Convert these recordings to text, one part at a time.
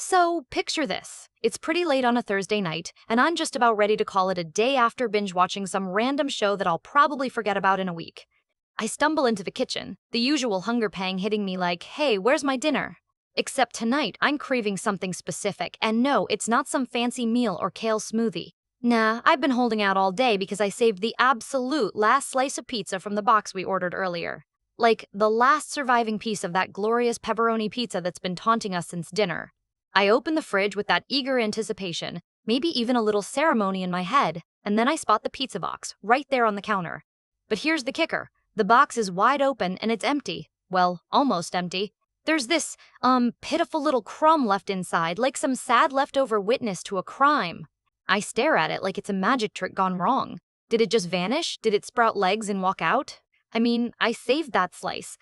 So, picture this. It's pretty late on a Thursday night, and I'm just about ready to call it a day after binge watching some random show that I'll probably forget about in a week. I stumble into the kitchen, the usual hunger pang hitting me like, hey, where's my dinner? Except tonight, I'm craving something specific, and no, it's not some fancy meal or kale smoothie. Nah, I've been holding out all day because I saved the absolute last slice of pizza from the box we ordered earlier. Like, the last surviving piece of that glorious pepperoni pizza that's been taunting us since dinner. I open the fridge with that eager anticipation, maybe even a little ceremony in my head, and then I spot the pizza box, right there on the counter. But here's the kicker. The box is wide open and it's empty. Well, almost empty. There's this, pitiful little crumb left inside, like some sad leftover witness to a crime. I stare at it like it's a magic trick gone wrong. Did it just vanish? Did it sprout legs and walk out? I mean, I saved that slice.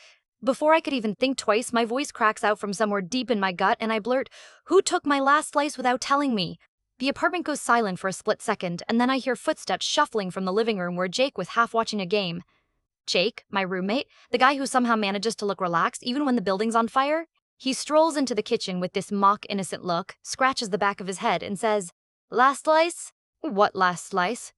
Before I could even think twice, my voice cracks out from somewhere deep in my gut and I blurt, "Who took my last slice without telling me?" The apartment goes silent for a split second, and then I hear footsteps shuffling from the living room where Jake was half watching a game. Jake, my roommate, the guy who somehow manages to look relaxed even when the building's on fire, he strolls into the kitchen with this mock innocent look, scratches the back of his head, and says, "Last slice?" "What last slice?"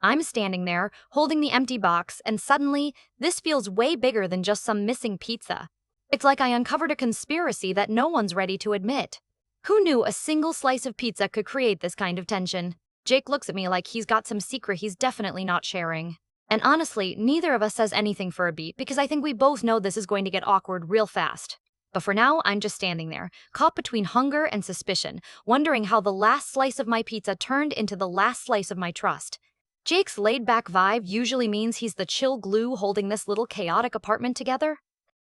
I'm standing there, holding the empty box, and suddenly, this feels way bigger than just some missing pizza. It's like I uncovered a conspiracy that no one's ready to admit. Who knew a single slice of pizza could create this kind of tension? Jake looks at me like he's got some secret he's definitely not sharing. And honestly, neither of us says anything for a beat because I think we both know this is going to get awkward real fast. But for now, I'm just standing there, caught between hunger and suspicion, wondering how the last slice of my pizza turned into the last slice of my trust. Jake's laid-back vibe usually means he's the chill glue holding this little chaotic apartment together.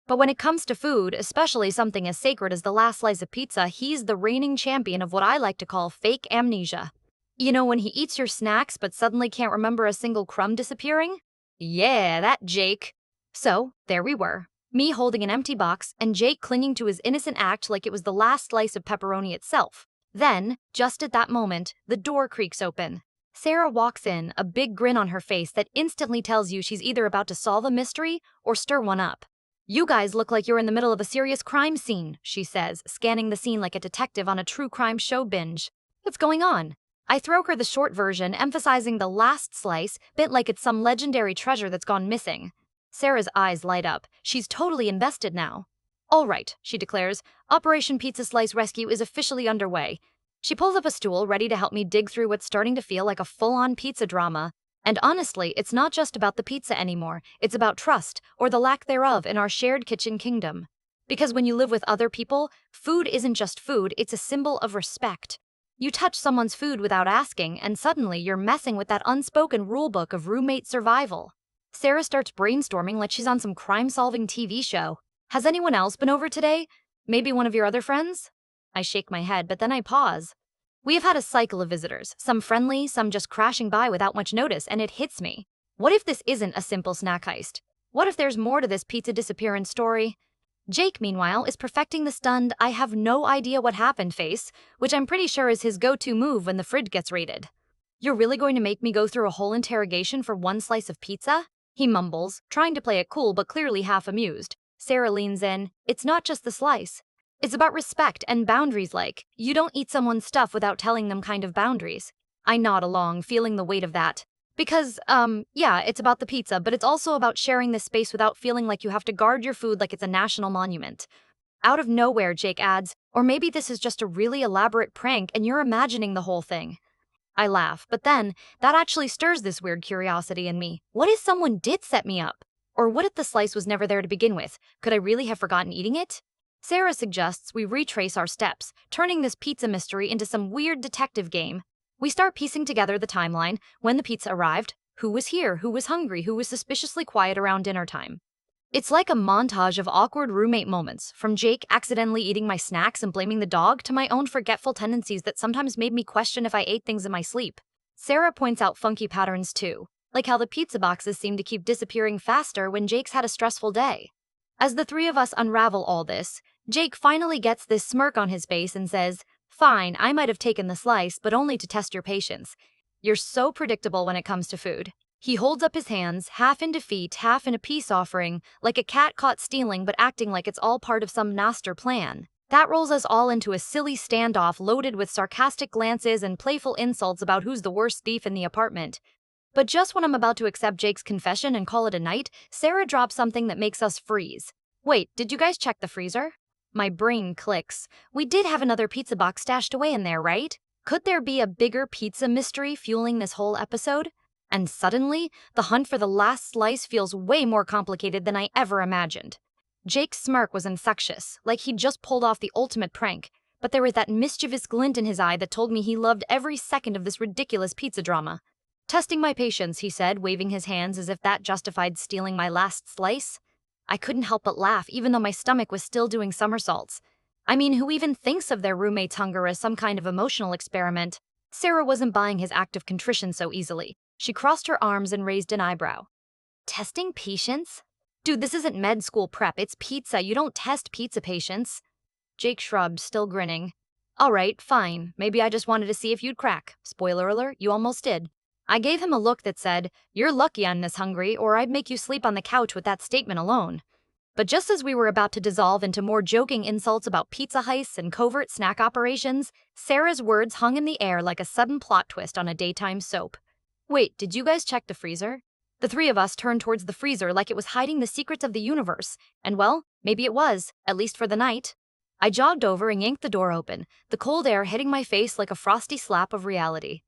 But when it comes to food, especially something as sacred as the last slice of pizza, he's the reigning champion of what I like to call fake amnesia. You know, when he eats your snacks but suddenly can't remember a single crumb disappearing? Yeah, that Jake. So, there we were. Me holding an empty box, and Jake clinging to his innocent act like it was the last slice of pepperoni itself. Then, just at that moment, the door creaks open. Sarah walks in, a big grin on her face that instantly tells you she's either about to solve a mystery or stir one up. "You guys look like you're in the middle of a serious crime scene," she says, scanning the scene like a detective on a true crime show binge. "What's going on?" I throw her the short version, emphasizing the last slice, bit like it's some legendary treasure that's gone missing. Sarah's eyes light up. She's totally invested now. "All right," she declares, "Operation Pizza Slice Rescue is officially underway." She pulls up a stool, ready to help me dig through what's starting to feel like a full-on pizza drama. And honestly, it's not just about the pizza anymore. It's about trust, or the lack thereof, in our shared kitchen kingdom. Because when you live with other people, food isn't just food, it's a symbol of respect. You touch someone's food without asking, and suddenly you're messing with that unspoken rulebook of roommate survival. Sarah starts brainstorming like she's on some crime-solving TV show. "Has anyone else been over today? Maybe one of your other friends?" I shake my head, but then I pause. We have had a cycle of visitors, some friendly, some just crashing by without much notice, and it hits me. What if this isn't a simple snack heist? What if there's more to this pizza disappearance story? Jake, meanwhile, is perfecting the stunned, "I have no idea what happened" face, which I'm pretty sure is his go-to move when the fridge gets raided. "You're really going to make me go through a whole interrogation for one slice of pizza?" He mumbles, trying to play it cool but clearly half amused. Sarah leans in. "It's not just the slice. It's about respect and boundaries, like, you don't eat someone's stuff without telling them kind of boundaries." I nod along, feeling the weight of that. Because, yeah, it's about the pizza, but it's also about sharing this space without feeling like you have to guard your food like it's a national monument. Out of nowhere, Jake adds, "Or maybe this is just a really elaborate prank and you're imagining the whole thing." I laugh, but then, that actually stirs this weird curiosity in me. What if someone did set me up? Or what if the slice was never there to begin with? Could I really have forgotten eating it? Sarah suggests we retrace our steps, turning this pizza mystery into some weird detective game. We start piecing together the timeline, when the pizza arrived, who was here, who was hungry, who was suspiciously quiet around dinner time. It's like a montage of awkward roommate moments, from Jake accidentally eating my snacks and blaming the dog to my own forgetful tendencies that sometimes made me question if I ate things in my sleep. Sarah points out funky patterns too, like how the pizza boxes seem to keep disappearing faster when Jake's had a stressful day. As the three of us unravel all this, Jake finally gets this smirk on his face and says, "Fine, I might have taken the slice, but only to test your patience. You're so predictable when it comes to food." He holds up his hands, half in defeat, half in a peace offering, like a cat caught stealing but acting like it's all part of some master plan. That rolls us all into a silly standoff loaded with sarcastic glances and playful insults about who's the worst thief in the apartment. But just when I'm about to accept Jake's confession and call it a night, Sarah drops something that makes us freeze. Wait, did you guys check the freezer? My brain clicks. We did have another pizza box stashed away in there, right? Could there be a bigger pizza mystery fueling this whole episode? And suddenly, the hunt for the last slice feels way more complicated than I ever imagined. Jake's smirk was infectious, like he'd just pulled off the ultimate prank, but there was that mischievous glint in his eye that told me he loved every second of this ridiculous pizza drama. Testing my patience, he said, waving his hands as if that justified stealing my last slice. I couldn't help but laugh, even though my stomach was still doing somersaults. I mean, who even thinks of their roommate's hunger as some kind of emotional experiment? Sarah wasn't buying his act of contrition so easily. She crossed her arms and raised an eyebrow. Testing patience? Dude, this isn't med school prep, it's pizza. You don't test pizza patience. Jake shrugged, still grinning. All right, fine. Maybe I just wanted to see if you'd crack. Spoiler alert, you almost did. I gave him a look that said, "You're lucky I'm this hungry, or I'd make you sleep on the couch with that statement alone." But just as we were about to dissolve into more joking insults about pizza heists and covert snack operations, Sarah's words hung in the air like a sudden plot twist on a daytime soap. Wait, did you guys check the freezer? The three of us turned towards the freezer like it was hiding the secrets of the universe, and well, maybe it was, at least for the night. I jogged over and yanked the door open, the cold air hitting my face like a frosty slap of reality.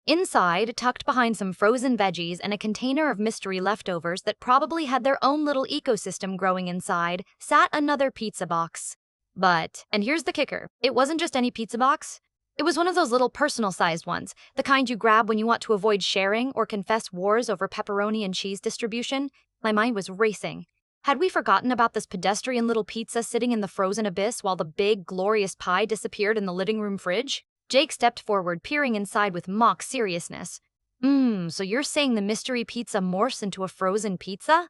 Inside, tucked behind some frozen veggies and a container of mystery leftovers that probably had their own little ecosystem growing inside, sat another pizza box. But, and here's the kicker, it wasn't just any pizza box. It was one of those little personal-sized ones, the kind you grab when you want to avoid sharing or confess wars over pepperoni and cheese distribution. My mind was racing. Had we forgotten about this pedestrian little pizza sitting in the frozen abyss while the big, glorious pie disappeared in the living room fridge? Jake stepped forward, peering inside with mock seriousness. So you're saying the mystery pizza morphs into a frozen pizza?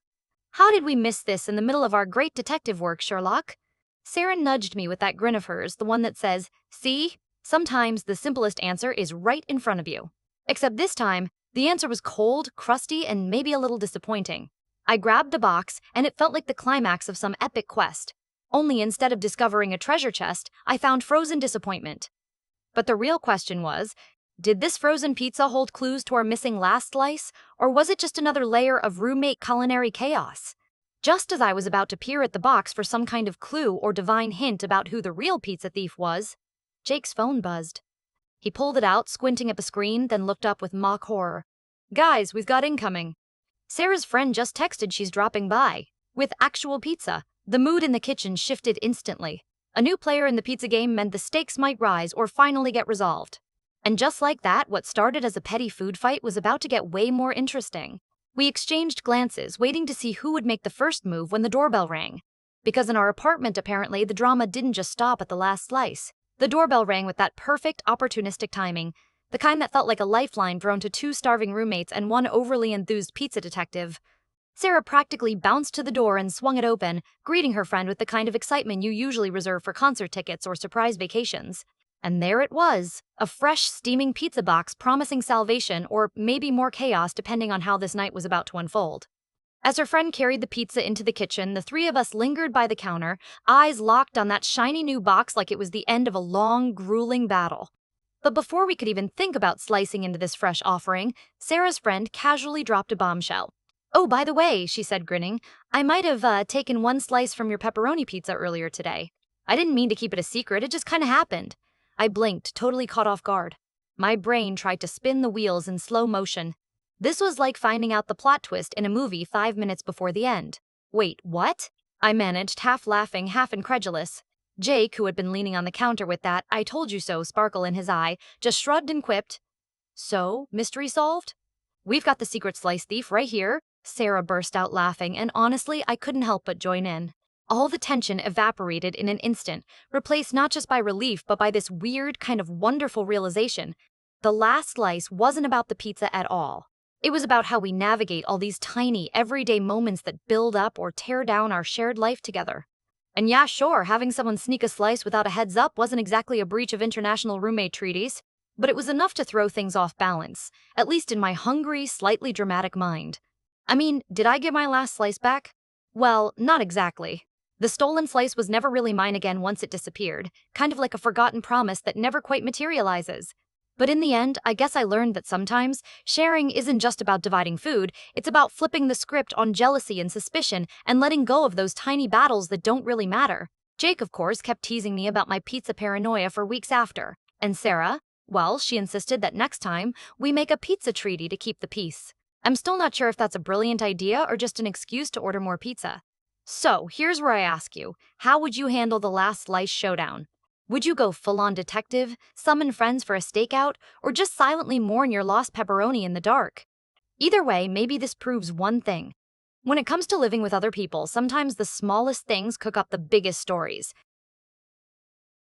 How did we miss this in the middle of our great detective work, Sherlock? Sarah nudged me with that grin of hers, the one that says, "See? Sometimes the simplest answer is right in front of you." Except this time, the answer was cold, crusty, and maybe a little disappointing. I grabbed the box, and it felt like the climax of some epic quest. Only instead of discovering a treasure chest, I found frozen disappointment. But the real question was, did this frozen pizza hold clues to our missing last slice, or was it just another layer of roommate culinary chaos? Just as I was about to peer at the box for some kind of clue or divine hint about who the real pizza thief was, Jake's phone buzzed. He pulled it out, squinting at the screen, then looked up with mock horror. "Guys, we've got incoming. Sarah's friend just texted she's dropping by. With actual pizza." The mood in the kitchen shifted instantly. A new player in the pizza game meant the stakes might rise or finally get resolved. And just like that, what started as a petty food fight was about to get way more interesting. We exchanged glances, waiting to see who would make the first move when the doorbell rang. Because in our apartment, apparently, the drama didn't just stop at the last slice. The doorbell rang with that perfect, opportunistic timing, the kind that felt like a lifeline thrown to two starving roommates and one overly enthused pizza detective. Sarah practically bounced to the door and swung it open, greeting her friend with the kind of excitement you usually reserve for concert tickets or surprise vacations. And there it was, a fresh, steaming pizza box promising salvation or maybe more chaos depending on how this night was about to unfold. As her friend carried the pizza into the kitchen, the three of us lingered by the counter, eyes locked on that shiny new box like it was the end of a long, grueling battle. But before we could even think about slicing into this fresh offering, Sarah's friend casually dropped a bombshell. "Oh, by the way," she said, grinning, "I might have taken one slice from your pepperoni pizza earlier today. I didn't mean to keep it a secret, it just kind of happened." I blinked, totally caught off guard. My brain tried to spin the wheels in slow motion. This was like finding out the plot twist in a movie 5 minutes before the end. "Wait, what?" I managed, half laughing, half incredulous. Jake, who had been leaning on the counter with that "I told you so" sparkle in his eye, just shrugged and quipped, "So, mystery solved? We've got the secret slice thief right here." Sarah burst out laughing, and honestly, I couldn't help but join in. All the tension evaporated in an instant, replaced not just by relief but by this weird, kind of wonderful realization. The last slice wasn't about the pizza at all. It was about how we navigate all these tiny, everyday moments that build up or tear down our shared life together. And yeah, sure, having someone sneak a slice without a heads up wasn't exactly a breach of international roommate treaties, but it was enough to throw things off balance, at least in my hungry, slightly dramatic mind. I mean, did I get my last slice back? Well, not exactly. The stolen slice was never really mine again once it disappeared, kind of like a forgotten promise that never quite materializes. But in the end, I guess I learned that sometimes sharing isn't just about dividing food, it's about flipping the script on jealousy and suspicion and letting go of those tiny battles that don't really matter. Jake, of course, kept teasing me about my pizza paranoia for weeks after. And Sarah? Well, she insisted that next time, we make a pizza treaty to keep the peace. I'm still not sure if that's a brilliant idea or just an excuse to order more pizza. So, here's where I ask you, how would you handle the last slice showdown? Would you go full-on detective, summon friends for a stakeout, or just silently mourn your lost pepperoni in the dark? Either way, maybe this proves one thing. When it comes to living with other people, sometimes the smallest things cook up the biggest stories.